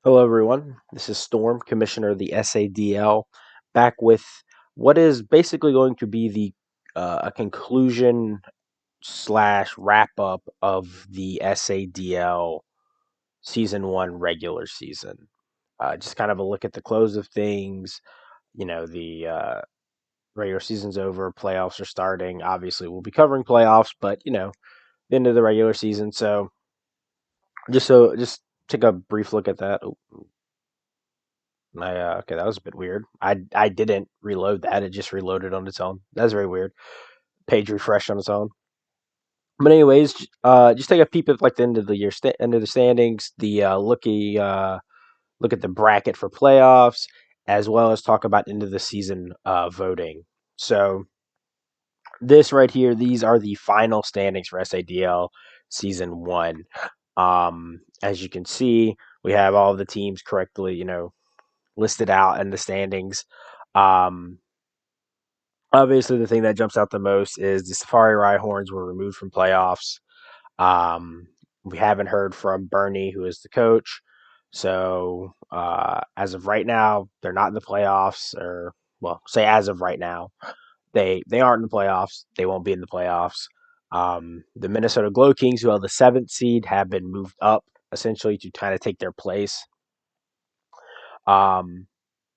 Hello, everyone. This is Storm, Commissioner of the SADL, back with what is basically going to be the a conclusion slash wrap up of the SADL Season One regular season. Just kind of a look at the close of things. The regular season's over, playoffs are starting. Obviously, we'll be covering playoffs, but the end of the regular season. So just take a brief look at that. Okay, that was a bit weird. I didn't reload that; it just reloaded on its own. That's very weird. Page refreshed on its own. But anyways, just take a peep at like the end of the year, end of the standings, the look at the bracket for playoffs, as well as talk about end of the season voting. So this right here, these are the final standings for SADL season one. As you can see, we have all the teams correctly, listed out in the standings. Um, Obviously, the thing that jumps out the most is the Safari Rhyhorns were removed from playoffs. Um, we haven't heard from Bernie, who is the coach. So as of right now, they're not in the playoffs, or well, say as of right now, they aren't in the playoffs. They won't be in the playoffs. The Minnesota Glow Kings, who held the seventh seed, have been moved up essentially to kind of take their place. Um,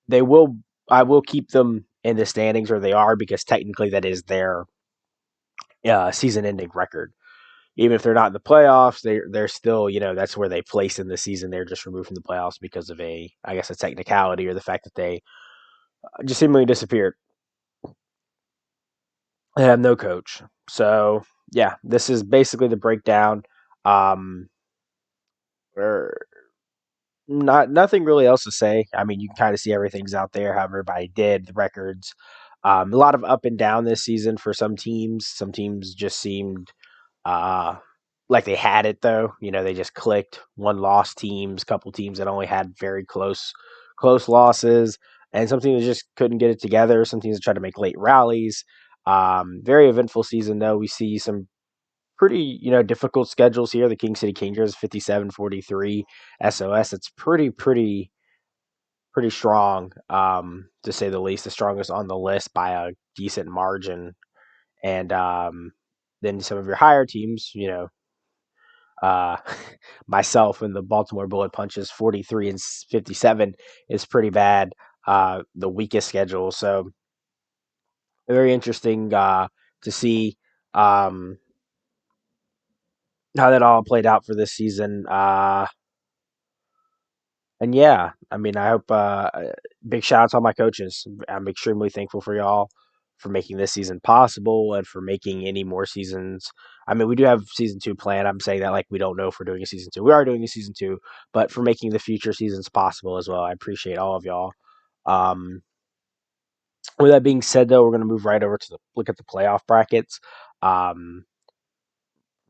they will I will keep them in the standings where they are because technically that is their season-ending record. Even if they're not in the playoffs, they're still that's where they place in the season. They're just removed from the playoffs because of I guess a technicality or the fact that they just seemingly disappeared. They have no coach. So yeah, this is basically the breakdown. Um, er, nothing really else to say. I mean, you can kind of see everything's out there. How everybody did the records. A lot of up and down this season for some teams. Some teams just seemed uh, like they had it though. They just clicked. One loss teams, couple teams that only had very close losses, and some teams just couldn't get it together. Some teams tried to make late rallies. Very eventful season though. We see some pretty difficult schedules here. The King City Kingers 57-43 SOS. It's pretty strong, to say the least. The strongest on the list by a decent margin. And then some of your higher teams, uh, myself and the Baltimore Bullet Punches 43-57 is pretty bad. The weakest schedule. So very interesting to see um, how that all played out for this season. And yeah, I mean, I hope big shout out to all my coaches. I'm extremely thankful for y'all for making this season possible and for making any more seasons. I mean, we do have season two planned. I'm saying that like we don't know if we're doing a season two. We are doing a season two, but for making the future seasons possible as well. I appreciate all of y'all. Um, with that being said, though, we're going to move right over to look at the playoff brackets. Um,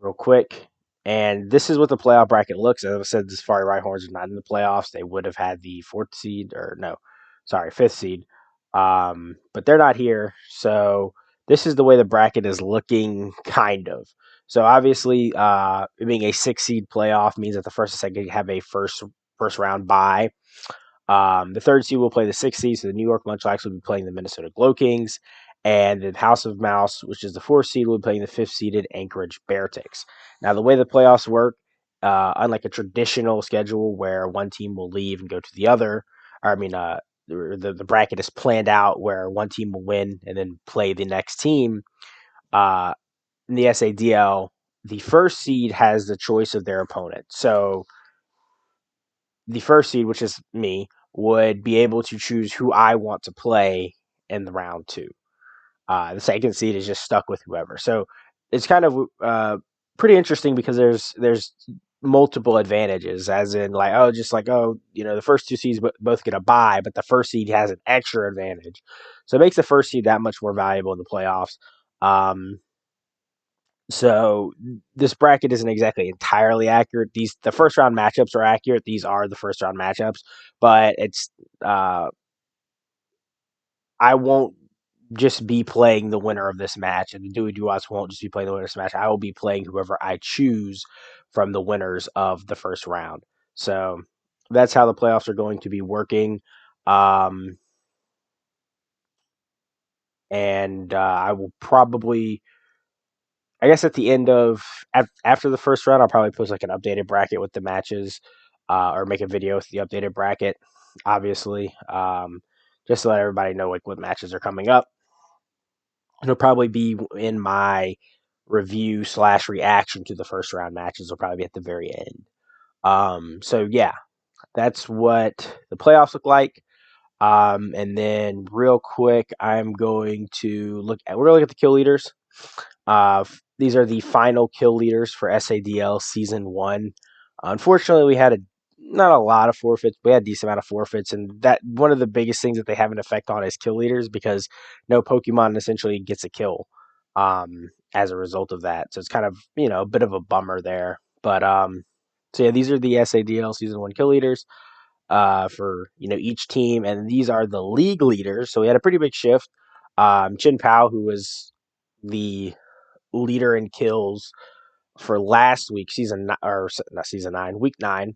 Real quick. And this is what the playoff bracket looks. As I said, the Safari Rhyhorns are not in the playoffs. They would have had the fourth seed, or no, sorry, fifth seed. But they're not here. So this is the way the bracket is looking, kind of. So obviously, it being a six seed playoff means that the first and second have a first round bye. The third seed will play the sixth seed, so the New York Munchlax will be playing the Minnesota Glow Kings, and the House of Mouse, which is the fourth seed, will be playing the fifth seeded Anchorage Beartics. Now, the way the playoffs work, unlike a traditional schedule where one team will leave and go to the other, or I mean, the bracket is planned out where one team will win and then play the next team. Uh, in the SADL, the first seed has the choice of their opponent. So the first seed, which is me, would be able to choose who I want to play in the round two. The second seed is just stuck with whoever. So it's kind of pretty interesting because there's multiple advantages, as in like just like the first two seeds both get a bye, but the first seed has an extra advantage. So it makes the first seed that much more valuable in the playoffs. Um, so this bracket isn't exactly entirely accurate. The first round matchups are accurate. These are the first round matchups, but it's uh, I won't just be playing the winner of this match, and the Dewey Duas won't just be playing the winner of this match. I will be playing whoever I choose from the winners of the first round. So that's how the playoffs are going to be working. Um, and I will probably, I guess, at the end of after the first round, I'll probably post like an updated bracket with the matches, or make a video with the updated bracket, obviously, just to let everybody know like what matches are coming up. It'll probably be in my review slash reaction to the first round matches. Will probably be at the very end. So yeah, that's what the playoffs look like. And then real quick, I'm going to we're going to look at the kill leaders. These are the final kill leaders for SADL season 1. Unfortunately, we had not a lot of forfeits. We had a decent amount of forfeits, and that one of the biggest things that they have an effect on is kill leaders because no Pokemon essentially gets a kill as a result of that. So it's kind of a bit of a bummer there. But so yeah, these are the SADL season 1 kill leaders for each team, and these are the league leaders. So we had a pretty big shift. Chin Pao, who was the leader in kills for last week, or not season 9, week 9,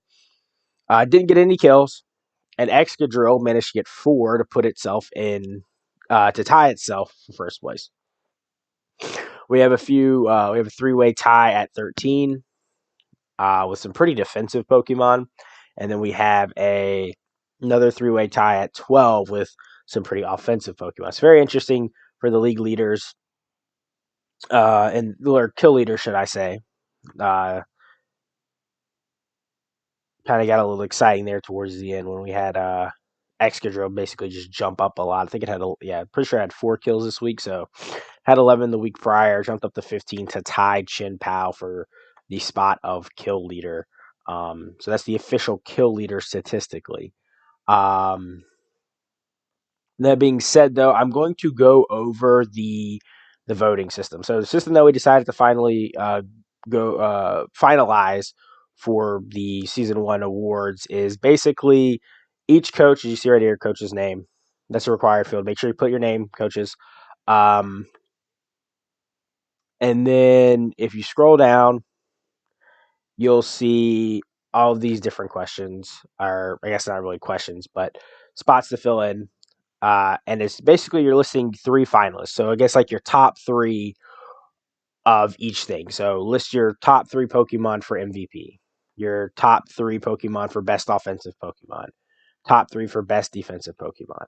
didn't get any kills, and Excadrill managed to get 4 to put itself in to tie itself for first place. We have we have a 3-way tie at 13 with some pretty defensive Pokemon, and then we have another 3-way tie at 12 with some pretty offensive Pokemon. It's very interesting for the league leaders, or kill leaders, should I say. Uh, Kind of got a little exciting there towards the end when we had Excadrill basically just jump up a lot. I think it had, pretty sure it had 4 kills this week. So had 11 the week prior, jumped up to 15 to tie Chin Pao for the spot of kill leader. So that's the official kill leader statistically. Um, that being said, though, I'm going to go over the voting system. So the system that we decided to finally go finalize for the season 1 awards is basically each coach. As you see right here, coach's name. That's a required field. Make sure you put your name, coaches. Um, and then if you scroll down, you'll see all of these different questions, or I guess not really questions, but spots to fill in. And it's basically you're listing 3 finalists. So I guess like your top 3 of each thing. So list your top 3 Pokemon for MVP, your top 3 Pokemon for best offensive Pokemon, top 3 for best defensive Pokemon.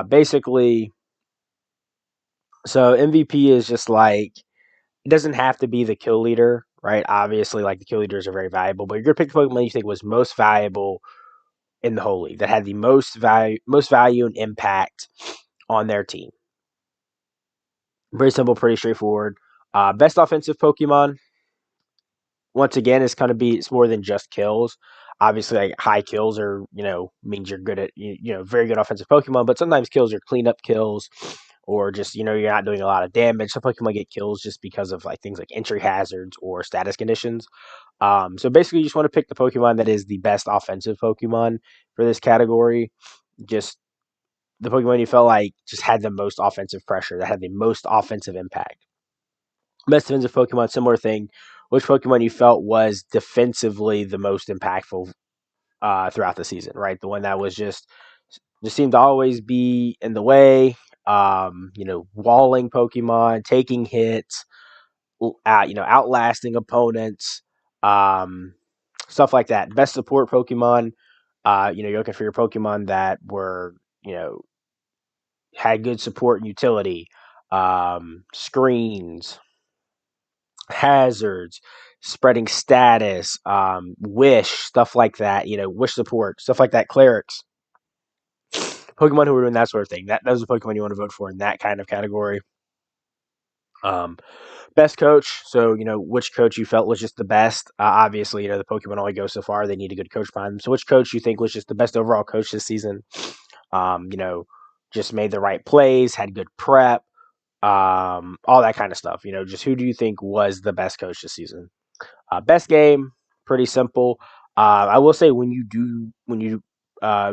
Basically, so MVP is just like, it doesn't have to be the kill leader, right? Obviously, like the kill leaders are very valuable, but you're gonna pick the Pokemon you think was most valuable in the whole league, that had the most value and impact on their team. Very simple, pretty straightforward. Best offensive Pokemon, once again, it's more than just kills. Obviously, like high kills are means you're good at very good offensive Pokemon, but sometimes kills are cleanup kills, or just you're not doing a lot of damage. Some Pokemon get kills just because of like things like entry hazards or status conditions. So basically, you just want to pick the Pokemon that is the best offensive Pokemon for this category. Just the Pokemon you felt like just had the most offensive pressure, that had the most offensive impact. Best defensive Pokemon, similar thing. Which Pokemon you felt was defensively the most impactful throughout the season, right? The one that was just seemed to always be in the way. Walling Pokemon, taking hits, outlasting opponents, stuff like that. Best support Pokemon. You're looking for your Pokemon that were, had good support and utility. Screens, hazards, spreading status, wish, stuff like that, wish support, stuff like that, clerics. Pokemon who are doing that sort of thing. Those are the Pokemon you want to vote for in that kind of category. Um, Best coach. So, which coach you felt was just the best. Obviously, the Pokemon only go so far. They need a good coach behind them. So, which coach you think was just the best overall coach this season? Um, you know, just made the right plays, had good prep, all that kind of stuff. Just who do you think was the best coach this season? Best game, pretty simple. I will say when you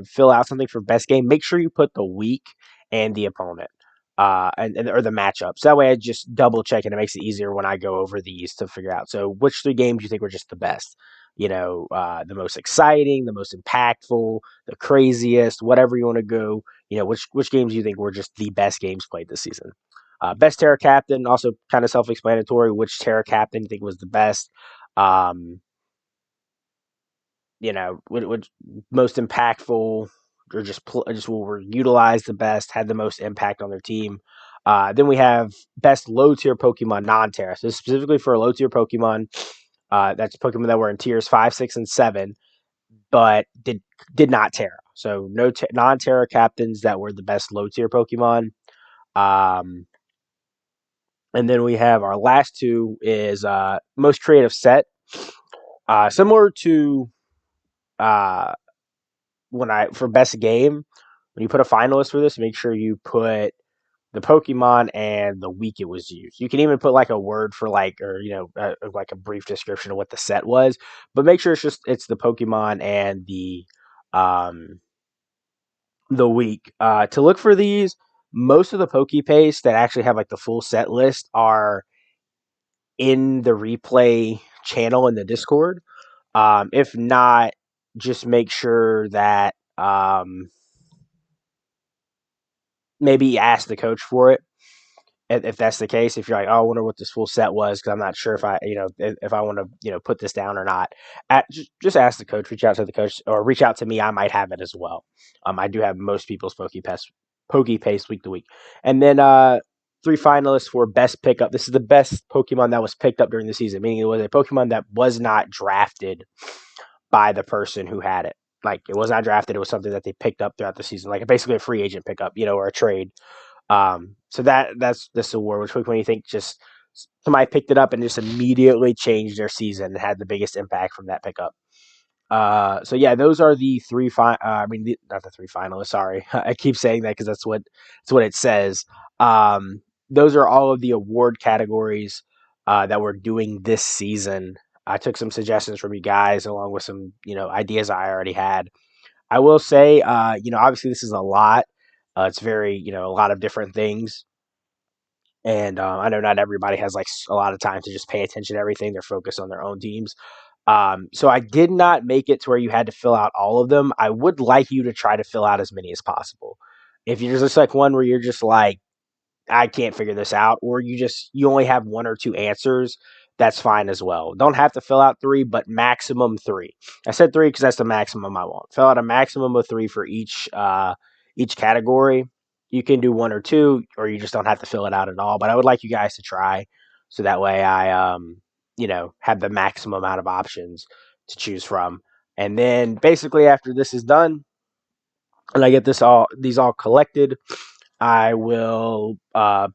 fill out something for best game, make sure you put the week and the opponent, and or the matchup. So that way, I just double check and it makes it easier when I go over these to figure out. So, which 3 games do you think were just the best? the most exciting, the most impactful, the craziest, whatever you want to go. Which games you think were just the best games played this season? Best Terra Captain, also kind of self-explanatory. Which Terra Captain you think was the best? Um, which most impactful, or just were utilized the best, had the most impact on their team. Then we have best low tier Pokemon non-Terra. So specifically for a low tier Pokemon, that's Pokemon that were in tiers 5, 6, and 7, but did not Terra. So no non-Terra captains that were the best low tier Pokemon. Um, and then we have our last two is most creative set. Similar to uh, when I for best game, when you put a finalist for this, make sure you put the Pokemon and the week it was used. You can even put like a word for like, or like a brief description of what the set was, but make sure it's the Pokemon and um the week. To look for these, most of the PokePaste that actually have like the full set list are in the replay channel in the Discord. If not, just make sure that maybe ask the coach for it if that's the case. If you're like, oh, I wonder what this full set was because I'm not sure if if I want to put this down or not. Just ask the coach. Reach out to the coach or reach out to me. I might have it as well. I do have most people's PokePaste week to week, and then three finalists for best pickup. This is the best Pokemon that was picked up during the season, meaning it was a Pokemon that was not drafted by the person who had it. Like it was not drafted; it was something that they picked up throughout the season, like basically a free agent pickup, or a trade. So that's this award, which when you think just somebody picked it up and just immediately changed their season and had the biggest impact from that pickup. So yeah, those are the three. Not the three finalists. Sorry, I keep saying that because that's what it says. Those are all of the award categories that we're doing this season. I took some suggestions from you guys along with some ideas I already had. I will say, obviously this is a lot. It's very, a lot of different things. And I know not everybody has like a lot of time to just pay attention to everything. They're focused on their own teams. So I did not make it to where you had to fill out all of them. I would like you to try to fill out as many as possible. If you're just like one where you're just like, I can't figure this out, or you only have one or two answers, that's fine as well. Don't have to fill out three, but maximum three. I said three because that's the maximum I want. Fill out a maximum of three for each category. You can do one or two, or you just don't have to fill it out at all. But I would like you guys to try, so that way I have the maximum amount of options to choose from. And then basically after this is done, and I get these all collected, I will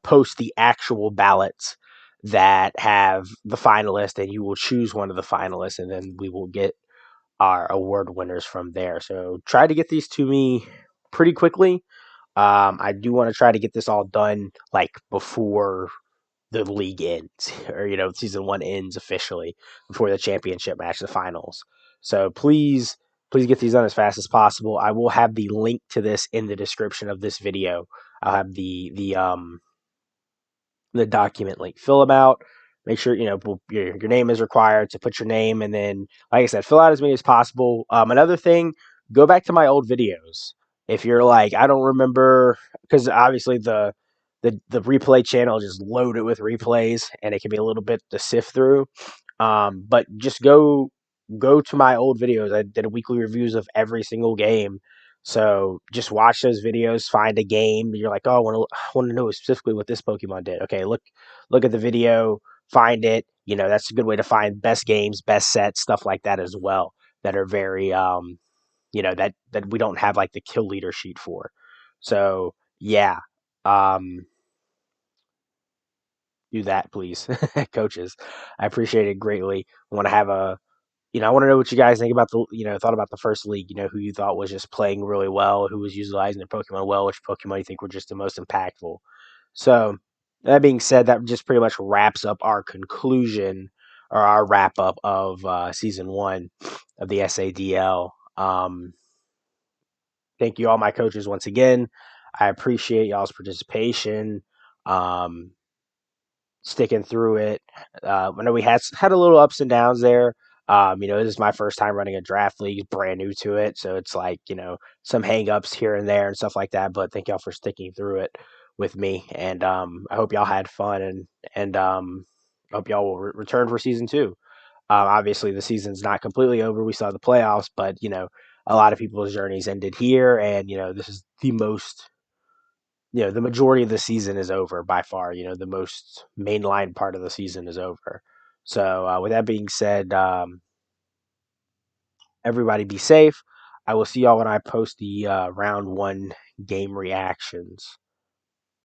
post the actual ballots that have the finalist, and you will choose one of the finalists, and then we will get our award winners from there. So try to get these to me pretty quickly. I do want to try to get this all done like before the league ends, or season one ends officially, before the championship match, the finals. So please get these done as fast as possible. I will have the link to this in the description of this video. I'll have the document link. Fill them out. Make sure your name is required to put your name, and then, like I said, fill out as many as possible. Another thing, go back to my old videos. If you're like, I don't remember, because obviously the replay channel is just loaded with replays, and it can be a little bit to sift through. But just go to my old videos. I did a weekly reviews of every single game. So just watch those videos, find a game. You're like, oh, I want to know specifically what this Pokemon did. Okay, look at the video, find it. That's a good way to find best games, best sets, stuff like that as well. That are very that we don't have like the kill leader sheet for. So yeah, um, do that please, coaches. I appreciate it greatly. I want to have a I want to know what you guys think about thought about the first league. Who you thought was just playing really well, who was utilizing their Pokemon well, which Pokemon you think were just the most impactful. So, that being said, that just pretty much wraps up our conclusion, or our wrap up of season one of the SADL. Thank you, all my coaches, once again. I appreciate y'all's participation. Um, Sticking through it. I know we had a little ups and downs there. This is my first time running a draft league, brand new to it, so it's like some hangups here and there and stuff like that. But thank y'all for sticking through it with me, and I hope y'all had fun and hope y'all will return for season two. Obviously, the season's not completely over. We still have the playoffs, but a lot of people's journeys ended here, and this is the most. The majority of the season is over by far. The most mainline part of the season is over. So, with that being said, everybody be safe. I will see y'all when I post the round one game reactions.